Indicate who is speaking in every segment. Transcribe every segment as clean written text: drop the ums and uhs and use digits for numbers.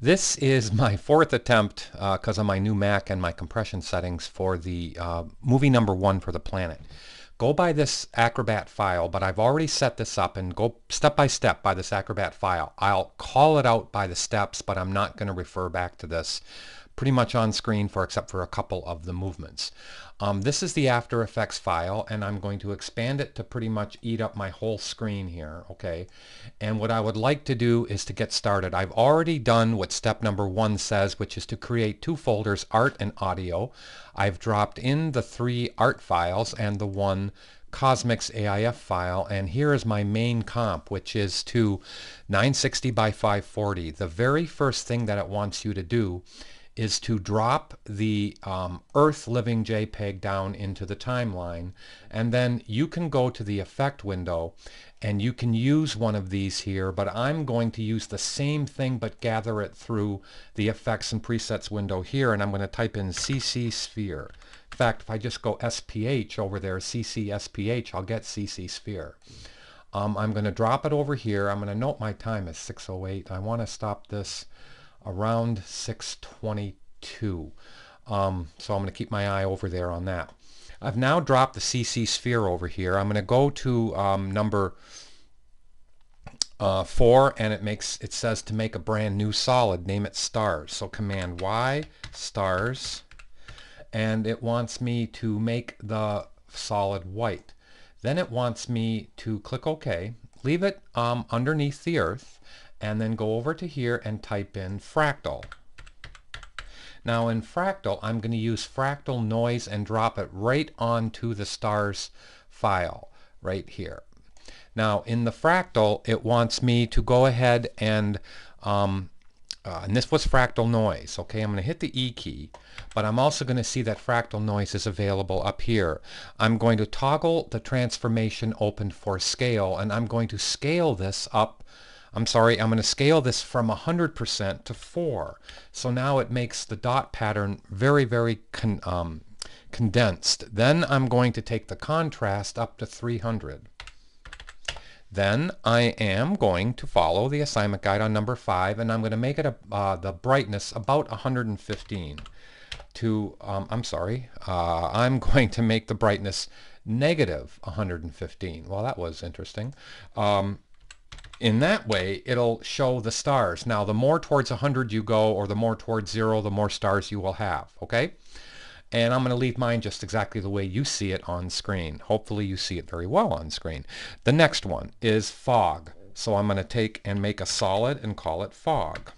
Speaker 1: This is my fourth attempt because of my new Mac and my compression settings for the movie number one for the planet. Go by this Acrobat file, but I've already set this up, and go step by step by this Acrobat file. I'll call it out by the steps, but I'm not going to refer back to this pretty much on screen except for a couple of the movements. This is the After Effects file, and I'm going to expand it to pretty much eat up my whole screen here, okay? And what I would like to do is to get started. I've already done what step number one says, which is to create two folders, art and audio. I've dropped in the 3 art files and the 1 Cosmix AIF file, and here is my main comp, which is to 960 by 540. The very first thing that it wants you to do is to drop the Earth living JPEG down into the timeline, and then you can go to the effect window and you can use one of these here, but I'm going to use the same thing but gather it through the effects and presets window here, and I'm going to type in CC Sphere. In fact, if I just go SPH over there, CC SPH, I'll get CC Sphere. I'm going to drop it over here. I'm going to note my time is 6:08. I want to stop this around 6:22. So I'm going to keep my eye over there on that. I've now dropped the CC Sphere over here. I'm going to go to number 4, and it says to make a brand new solid, name it stars. So Command Y, stars, and it wants me to make the solid white. Then it wants me to click OK, leave it underneath the Earth, and then go over to here and type in Fractal. Now in Fractal, I'm going to use Fractal Noise and drop it right onto the stars file right here. Now in the Fractal, it wants me to go ahead and this was Fractal Noise. Okay, I'm going to hit the E key, but I'm also going to see that Fractal Noise is available up here. I'm going to toggle the transformation open for scale, and I'm going to scale this up. I'm going to scale this from 100% to 4. So now it makes the dot pattern very, very condensed. Then I'm going to take the contrast up to 300. Then I am going to follow the assignment guide on number 5, and I'm going to make it the brightness about 115 to, I'm going to make the brightness negative 115. Well, that was interesting. In that way, it'll show the stars. Now, the more towards 100 you go, or the more towards 0, the more stars you will have, okay? And I'm going to leave mine just exactly the way you see it on screen. Hopefully you see it very well on screen. The next one is fog. So I'm going to take and make a solid and call it fog.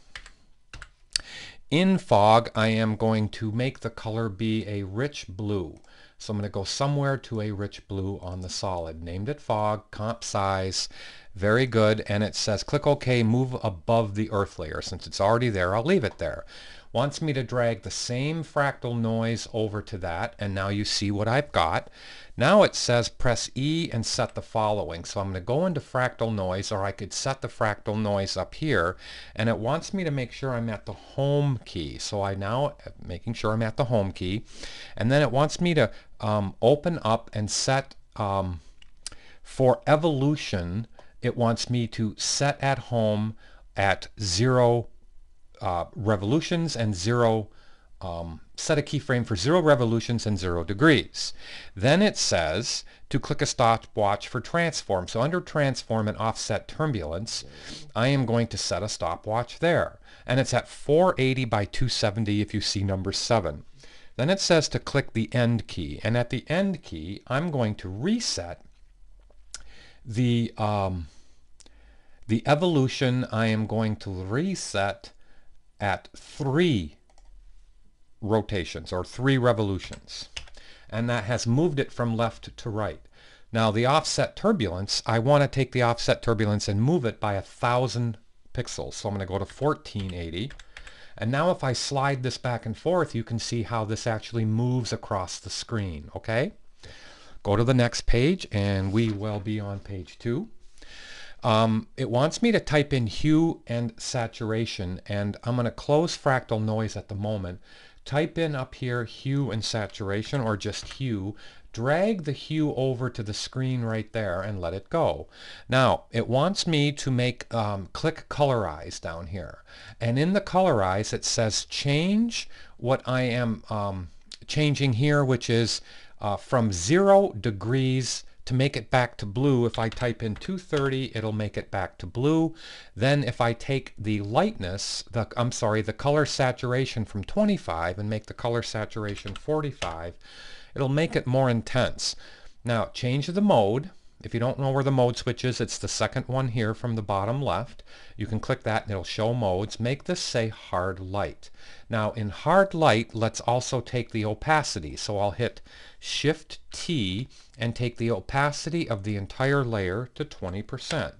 Speaker 1: In fog, I am going to make the color be a rich blue. So I'm going to go somewhere to a rich blue on the solid. Named it fog, comp size, very good. And it says click OK, move above the Earth layer. Since it's already there, I'll leave it there. Wants me to drag the same Fractal Noise over to that, and now you see what I've got. Now it says press E and set the following. So I'm going to go into Fractal Noise, or I could set the Fractal Noise up here, and it wants me to make sure I'm at the home key. So I now making sure I'm at the home key, and then it wants me to open up and set for evolution. It wants me to set at home at 0 revolutions and 0, set a keyframe for 0 revolutions and 0 degrees. Then it says to click a stopwatch for transform. So under transform and offset turbulence, I am going to set a stopwatch there. And it's at 480 by 270 if you see number 7. Then it says to click the end key. And at the end key, I'm going to reset the evolution. I am going to reset at 3 rotations or 3 revolutions, and that has moved it from left to right. Now the offset turbulence, I want to take the offset turbulence and move it by 1,000 pixels. So I'm going to go to 1480, and now if I slide this back and forth, you can see how this actually moves across the screen. Okay, go to the next page, and we will be on page 2. It wants me to type in hue and saturation, and I'm going to close Fractal Noise at the moment. Type in up here hue and saturation, or just hue. drag the hue over to the screen right there and let it go. Now it wants me to make click colorize down here, and in the colorize it says change what I am changing here, which is from 0 degrees to make it back to blue. If I type in 230, it'll make it back to blue. Then if I take the lightness, the color saturation from 25 and make the color saturation 45, it'll make it more intense. Now change the mode. If you don't know where the mode switch is, it's the second one here from the bottom left. You can click that and it'll show modes. Make this say hard light. Now in hard light, let's also take the opacity. So I'll hit Shift T and take the opacity of the entire layer to 20%.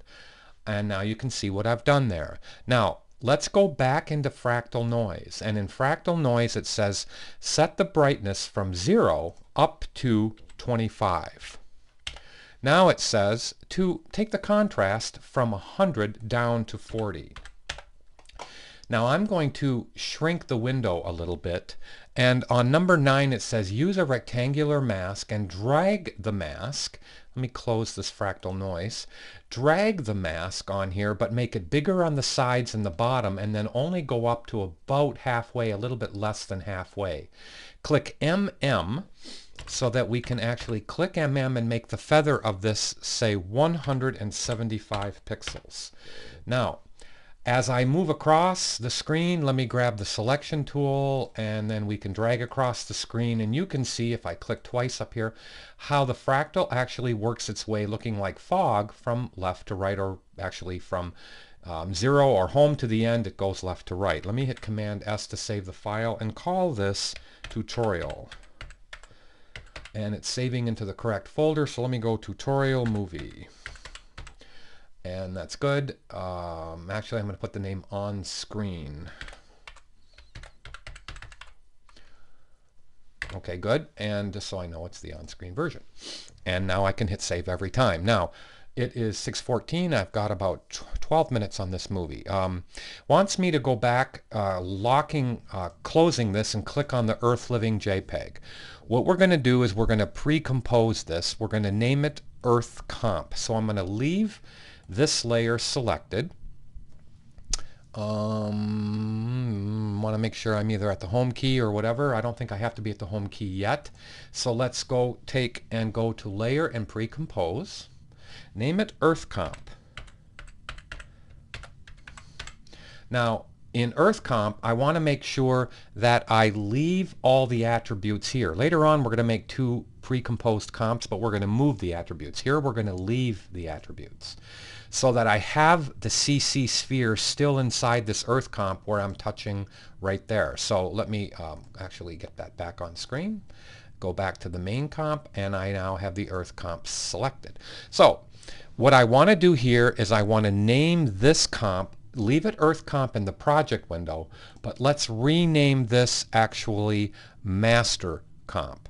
Speaker 1: And now you can see what I've done there. Now let's go back into Fractal Noise. And in Fractal Noise it says set the brightness from 0 up to 25. Now it says to take the contrast from 100 down to 40. Now I'm going to shrink the window a little bit, and on number 9 it says use a rectangular mask and drag the mask. Let me close this Fractal Noise. Drag the mask on here, but make it bigger on the sides and the bottom, and then only go up to about halfway, a little bit less than halfway. Click MM so that we can actually click MM and make the feather of this say 175 pixels. Now, as I move across the screen, let me grab the selection tool and then we can drag across the screen, and you can see if I click twice up here how the fractal actually works its way looking like fog from left to right, or actually from 0 or home to the end, it goes left to right. Let me hit Command S to save the file and call this tutorial. And it's saving into the correct folder, so let me go tutorial movie. And that's good. Actually, I'm going to put the name on screen. Okay, good. And just so I know it's the on-screen version. And now I can hit save every time. Now, it is 6:14. I've got about 12 minutes on this movie. Wants me to go back, closing this and click on the Earth Living JPEG. What we're going to do is we're going to pre-compose this. We're going to name it Earth Comp. So I'm going to leave this layer selected. Want to make sure I'm either at the home key or whatever. I don't think I have to be at the home key yet. So let's go to layer and pre-compose. Name it Earth Comp. Now in Earth Comp, I want to make sure that I leave all the attributes here. Later on, we're going to make 2 pre-composed comps, but we're going to move the attributes. Here, we're going to leave the attributes so that I have the CC sphere still inside this Earth Comp where I'm touching right there. So let me actually get that back on screen. Go back to the main comp, and I now have the Earth Comp selected. So what I want to do here is I want to name this comp, leave it Earth Comp in the project window, but let's rename this actually Master Comp.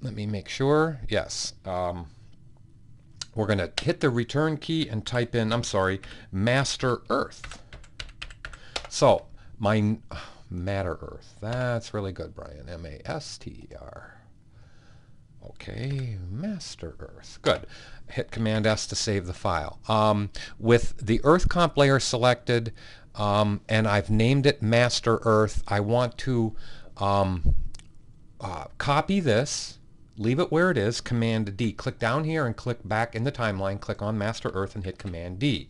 Speaker 1: Let me make sure. Yes. We're going to hit the return key and type in, Master Earth. So my Matter Earth. That's really good, Brian. M-A-S-T-E-R. Okay, Master Earth. Good. Hit Command S to save the file. With the Earth Comp layer selected, and I've named it Master Earth, I want to copy this, leave it where it is, Command D. Click down here and click back in the timeline, click on Master Earth and hit Command D.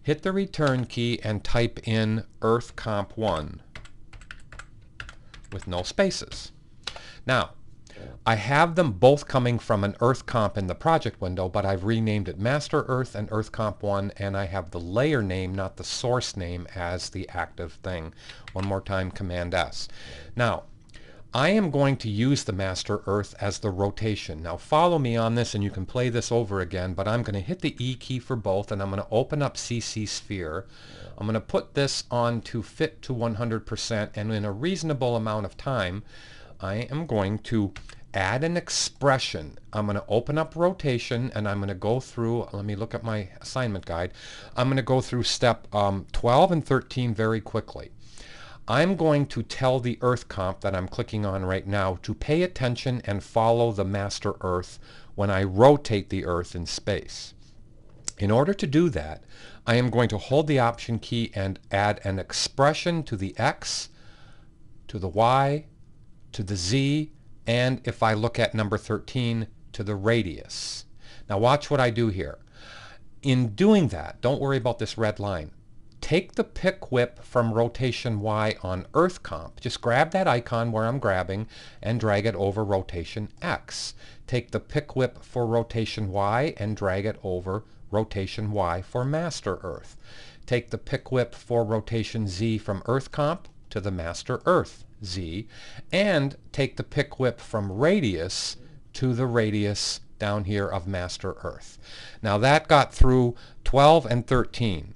Speaker 1: Hit the return key and type in Earth Comp 1 with no spaces. Now, I have them both coming from an Earth Comp in the project window, but I've renamed it Master Earth and Earth Comp 1, and I have the layer name, not the source name, as the active thing. One more time, Command S. Now, I am going to use the Master Earth as the rotation. Now follow me on this and you can play this over again, but I'm going to hit the E key for both and I'm going to open up CC Sphere. I'm going to put this on to fit to 100%, and in a reasonable amount of time I am going to add an expression. I'm going to open up rotation and I'm going to go through, let me look at my assignment guide, I'm going to go through step 12 and 13 very quickly. I'm going to tell the Earth comp that I'm clicking on right now to pay attention and follow the master Earth when I rotate the Earth in space. In order to do that, I am going to hold the Option key and add an expression to the X, to the Y, to the Z, and if I look at number 13, to the radius. Now watch what I do here. In doing that, don't worry about this red line. Take the pick whip from rotation Y on Earth comp. Just grab that icon where I'm grabbing and drag it over rotation X. Take the pick whip for rotation Y and drag it over rotation Y for master Earth. Take the pick whip for rotation Z from Earth comp to the master Earth Z, and take the pick whip from radius to the radius down here of master Earth. Now that got through 12 and 13.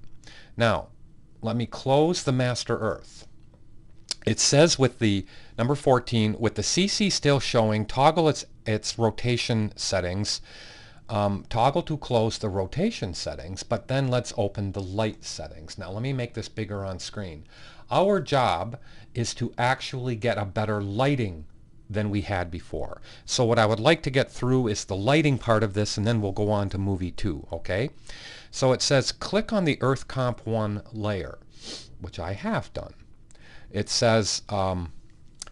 Speaker 1: Now let me close the master Earth. It says with the number 14, with the CC still showing, toggle its rotation settings. Toggle to close the rotation settings, but then let's open the light settings. Now let me make this bigger on screen. Our job is to actually get a better lighting than we had before. So what I would like to get through is the lighting part of this, and then we'll go on to movie 2, okay? So it says click on the Earth Comp 1 layer, which I have done. It says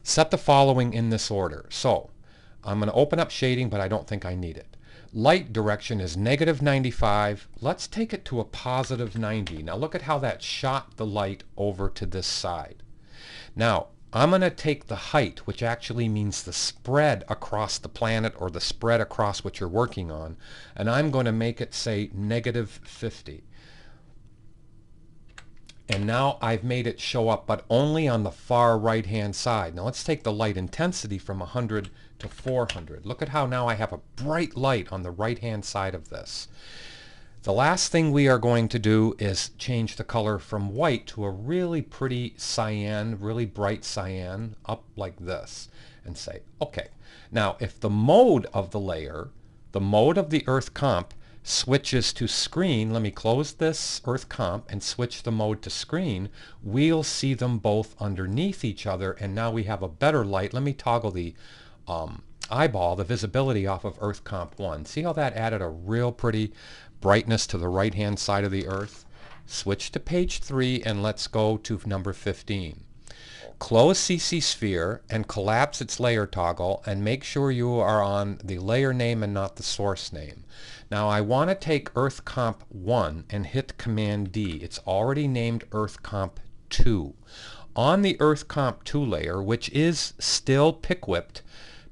Speaker 1: set the following in this order. So I'm going to open up shading, but I don't think I need it. Light direction is -95. Let's take it to a +90. Now look at how that shot the light over to this side. Now I'm going to take the height, which actually means the spread across the planet or the spread across what you're working on, and I'm going to make it say -50. And now I've made it show up, but only on the far right hand side. Now let's take the light intensity from 100 to 400. Look at how now I have a bright light on the right hand side of this. The last thing we are going to do is change the color from white to a really pretty cyan, really bright cyan, up like this, and say, okay. Now if the mode of the layer, the mode of the Earth comp, switches to screen, let me close this Earth comp and switch the mode to screen, we'll see them both underneath each other, and now we have a better light. Let me toggle the eyeball, the visibility off of Earth comp 1. See how that added a real pretty brightness to the right hand side of the Earth? Switch to page 3 and let's go to number 15. Close CC Sphere and collapse its layer toggle, and make sure you are on the layer name and not the source name. Now I want to take Earth Comp 1 and hit Command D. It's already named Earth Comp 2. On the Earth Comp 2 layer, which is still pick whipped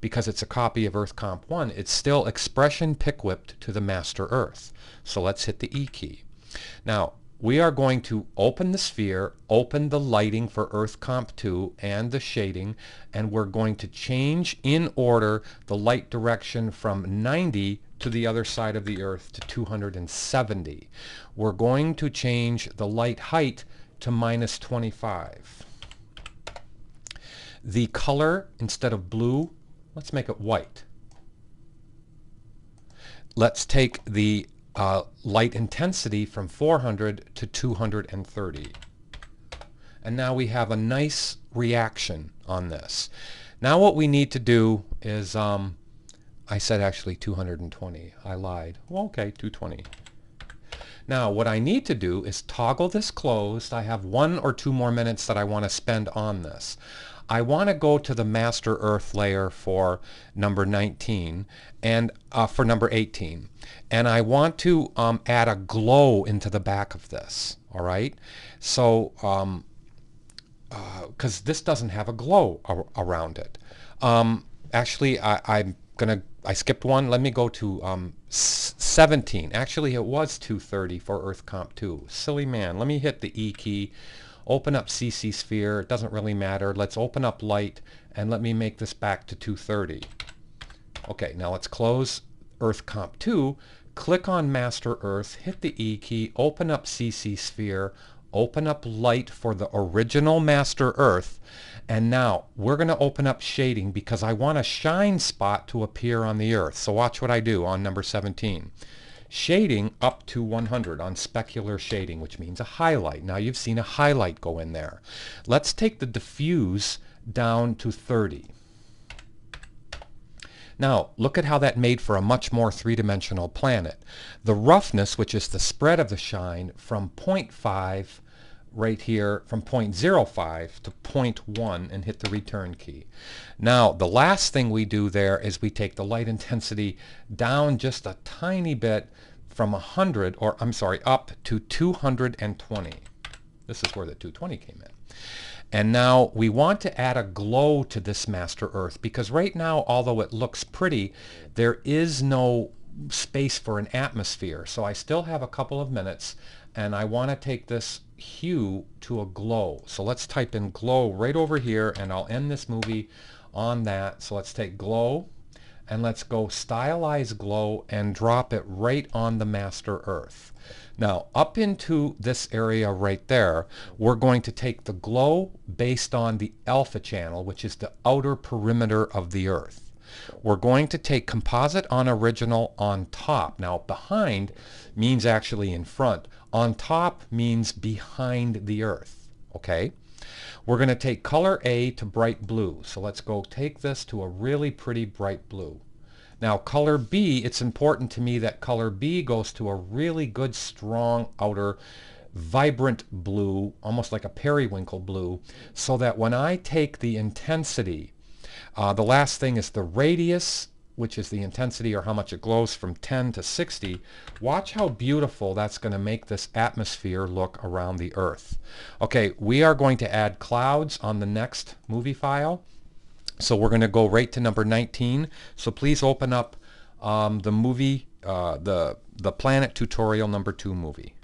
Speaker 1: because it's a copy of Earth Comp 1, it's still expression pick whipped to the master Earth. So let's hit the E key. Now we are going to open the sphere, open the lighting for Earth Comp 2 and the shading, and we're going to change in order the light direction from 90 to the other side of the Earth to 270. We're going to change the light height to -25. The color, instead of blue, let's make it white. Let's take the light intensity from 400 to 230. And now we have a nice reaction on this. Now what we need to do is, I said actually 220. I lied. Well, okay, 220. Now what I need to do is toggle this closed. I have 1 or 2 more minutes that I want to spend on this. I want to go to the master Earth layer for number 19 and for number 18, and I want to add a glow into the back of this. All right, so because this doesn't have a glow around it. Actually, I skipped one. Let me go to 17. Actually, it was 230 for Earth Comp 2. Silly man. Let me hit the E key. Open up CC Sphere. It doesn't really matter. Let's open up light and let me make this back to 230. Okay, now let's close Earth Comp 2. Click on Master Earth, hit the E key, open up CC Sphere, open up light for the original Master Earth, and now we're going to open up shading because I want a shine spot to appear on the Earth. So watch what I do on number 17. Shading up to 100 on specular shading, which means a highlight. Now you've seen a highlight go in there. Let's take the diffuse down to 30. Now, look at how that made for a much more three-dimensional planet. The roughness, which is the spread of the shine, from 0.5 right here, from 0.05 to 0.1, and hit the return key. Now, the last thing we do there is we take the light intensity down just a tiny bit from 100, or I'm sorry, up to 220. This is where the 220 came in. And now we want to add a glow to this master Earth, because right now, although it looks pretty, there is no space for an atmosphere. So I still have a couple of minutes, and I want to take this hue to a glow. So let's type in glow right over here, and I'll end this movie on that. So let's take glow, and let's go stylize glow and drop it right on the master Earth. Now, up into this area right there, we're going to take the glow based on the alpha channel, which is the outer perimeter of the Earth. We're going to take composite on original on top. Now, behind means actually in front. On top means behind the Earth. Okay? We're going to take color A to bright blue. So let's go take this to a really pretty bright blue. Now, color B, it's important to me that color B goes to a really good, strong, outer, vibrant blue, almost like a periwinkle blue, so that when I take the intensity, the last thing is the radius, which is the intensity or how much it glows, from 10 to 60. Watch how beautiful that's going to make this atmosphere look around the Earth. Okay, we are going to add clouds on the next movie file. So we're going to go right to number 19. So please open up the movie, the Planet Tutorial number 2 movie.